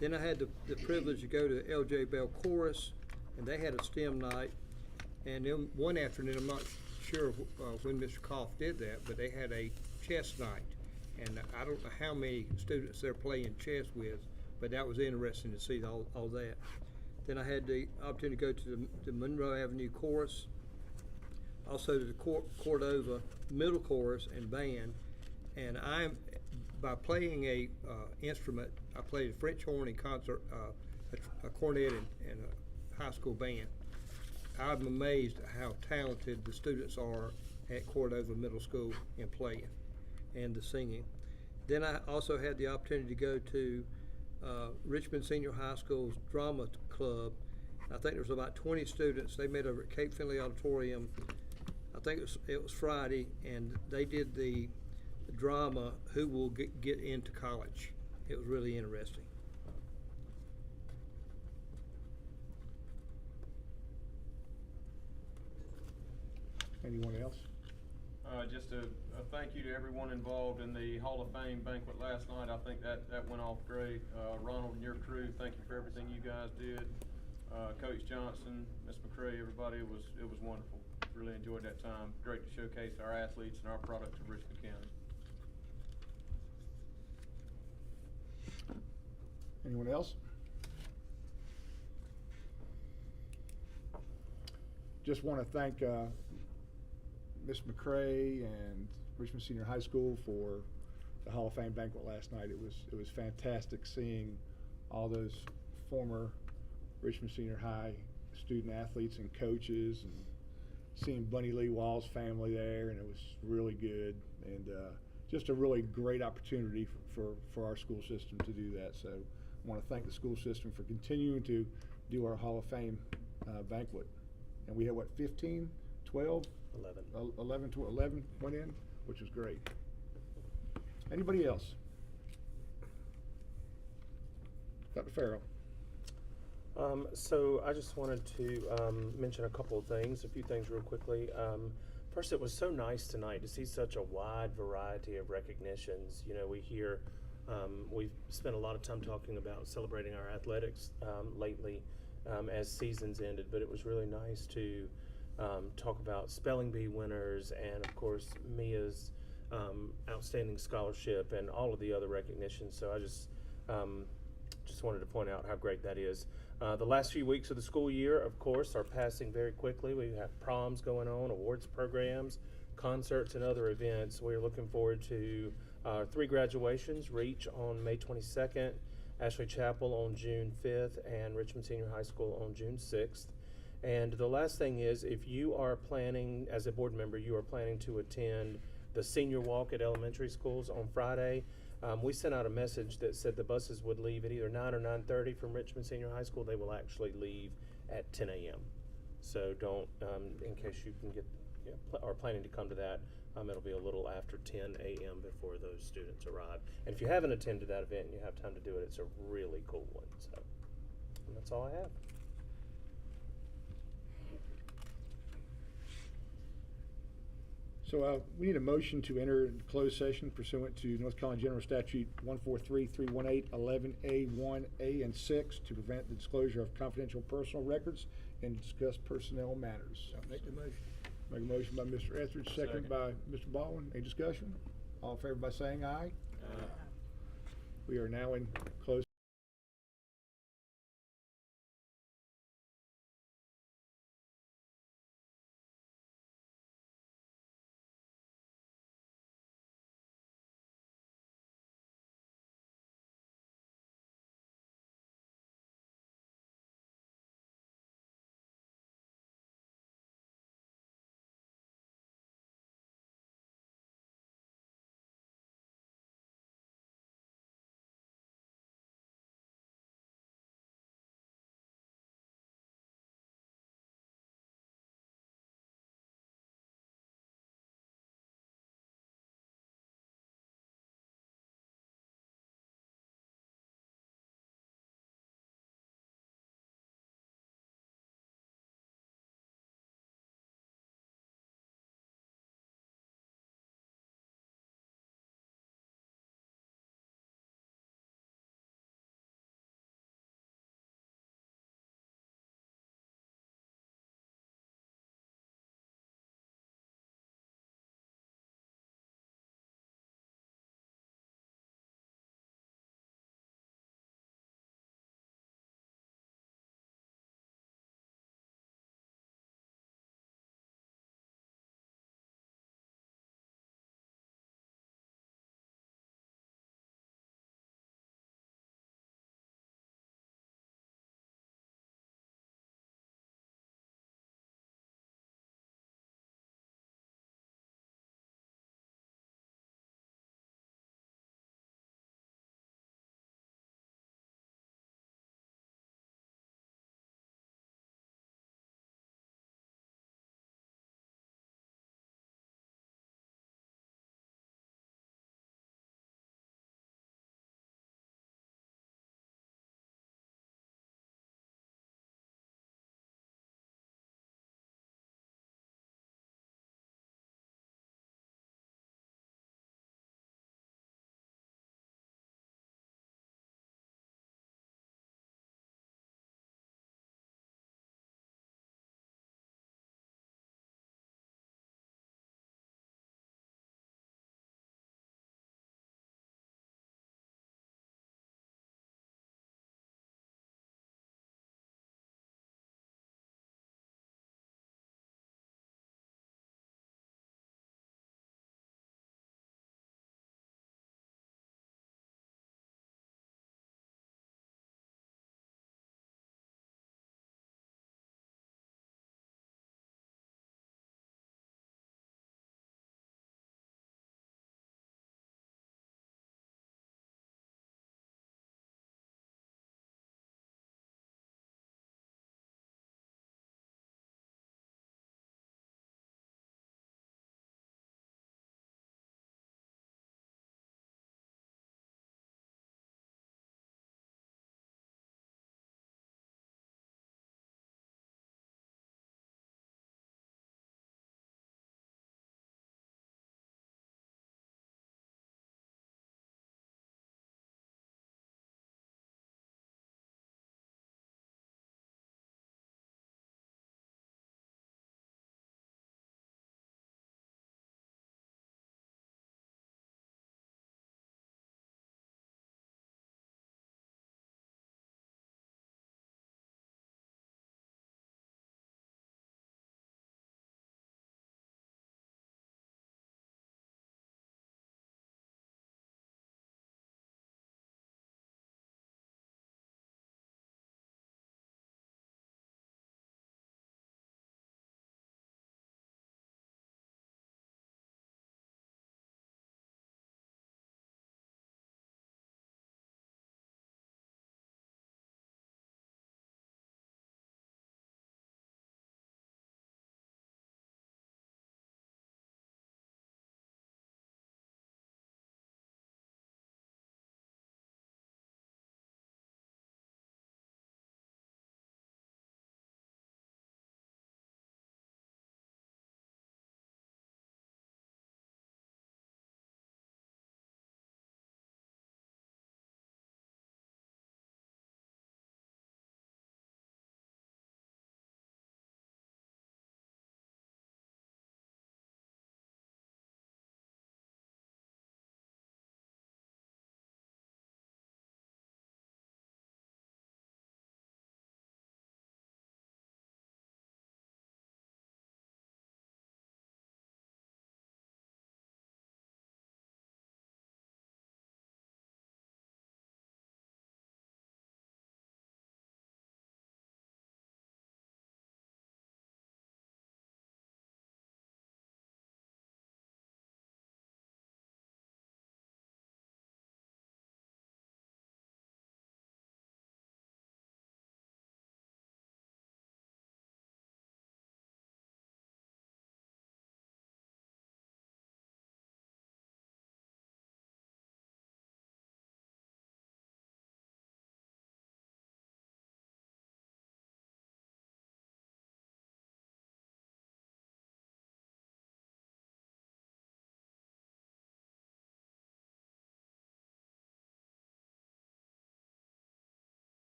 Then I had the privilege to go to LJ Bell Chorus, and they had a STEM night. And then one afternoon, I'm not sure when Mr. Koff did that, but they had a chess night. And I don't know how many students they're playing chess with, but that was interesting to see all that. Then I had the opportunity to go to the Monroe Avenue Chorus, also to the Cordova Middle Chorus and Band. And by playing a instrument, I played a French horn in concert, a cornet and a high school band. I'm amazed at how talented the students are at Cordova Middle School in playing and the singing. Then I also had the opportunity to go to Richmond Senior High School's drama club. I think there was about 20 students. They met over at Cape Finley Auditorium. I think it was Friday, and they did the drama, Who Will Get Into College. It was really interesting. Anyone else? Just a thank you to everyone involved in the Hall of Fame banquet last night. I think that went off great. Ronald and your crew, thank you for everything you guys did. Coach Johnson, Ms. McCray, everybody, it was wonderful. Really enjoyed that time. Great to showcase our athletes and our products of Richmond County. Anyone else? Just want to thank Ms. McCray and Richmond Senior High School for the Hall of Fame banquet last night. It was fantastic seeing all those former Richmond Senior High student athletes and coaches, and seeing Bunny Lee Wall's family there, and it was really good, and just a really great opportunity for our school system to do that. So I want to thank the school system for continuing to do our Hall of Fame banquet. And we had, what, 15, 12? 11 went in, which was great. Anybody else? Dr. Farrell. So I just wanted to mention a couple of things, a few things real quickly. First, it was so nice tonight to see such a wide variety of recognitions. You know, we've spent a lot of time talking about celebrating our athletics lately as seasons ended, but it was really nice to talk about spelling bee winners and, of course, Mia's outstanding scholarship and all of the other recognitions. So I just wanted to point out how great that is. The last few weeks of the school year, of course, are passing very quickly. We have proms going on, awards programs, concerts, and other events. We're looking forward to 3 graduations, Reach on May 22nd, Ashley Chapel on June 5th, and Richmond Senior High School on June 6th. And the last thing is, if you are planning, as a board member, you are planning to attend the senior walk at elementary schools on Friday, we sent out a message that said the buses would leave at either 9 or 9:30 from Richmond Senior High School. They will actually leave at 10 a.m. So don't, in case you can are planning to come to that, it'll be a little after 10 a.m. before those students arrive. And if you haven't attended that event and you have time to do it, it's a really cool one. So, and that's all I have. So we need a motion to enter closed session pursuant to North Carolina General Statute 143-318, 11A1A and 6 to prevent the disclosure of confidential personal records and discuss personnel matters. I'll make the motion. Make a motion by Mr. Etheridge, second by Mr. Baldwin. Any discussion? All in favor by saying aye. Aye. We are now in closed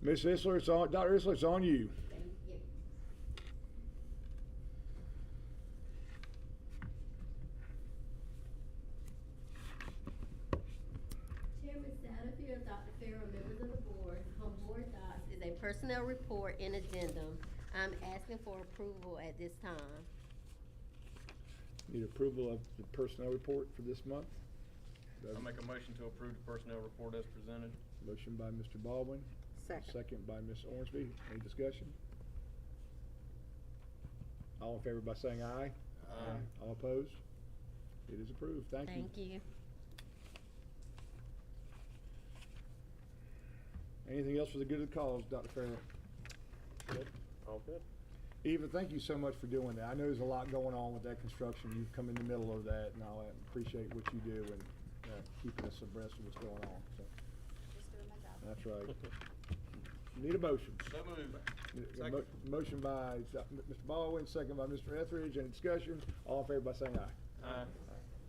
Ms. Isler, Dr. Isler, it's on you. Thank you. Chairman Satterfield, Dr. Farrell, members of the board, on board docs is a personnel report and addendum. I'm asking for approval at this time. Need approval of the personnel report for this month? I make a motion to approve the personnel report as presented. Motion by Mr. Baldwin. Second by Ms. Ormsby. Any discussion? All in favor by saying aye. Aye. All opposed? It is approved. Thank you. Thank you. Anything else for the good of the cause, Dr. Farrell? Good, all good. Eva, thank you so much for doing that. I know there's a lot going on with that construction. You've come in the middle of that, and I appreciate what you do and keeping us abreast of what's going on. So. Just doing my job. That's right. Need a motion. So moved. Motion by Mr. Baldwin, second by Mr. Etheridge. Any discussion? All in favor by saying aye. Aye.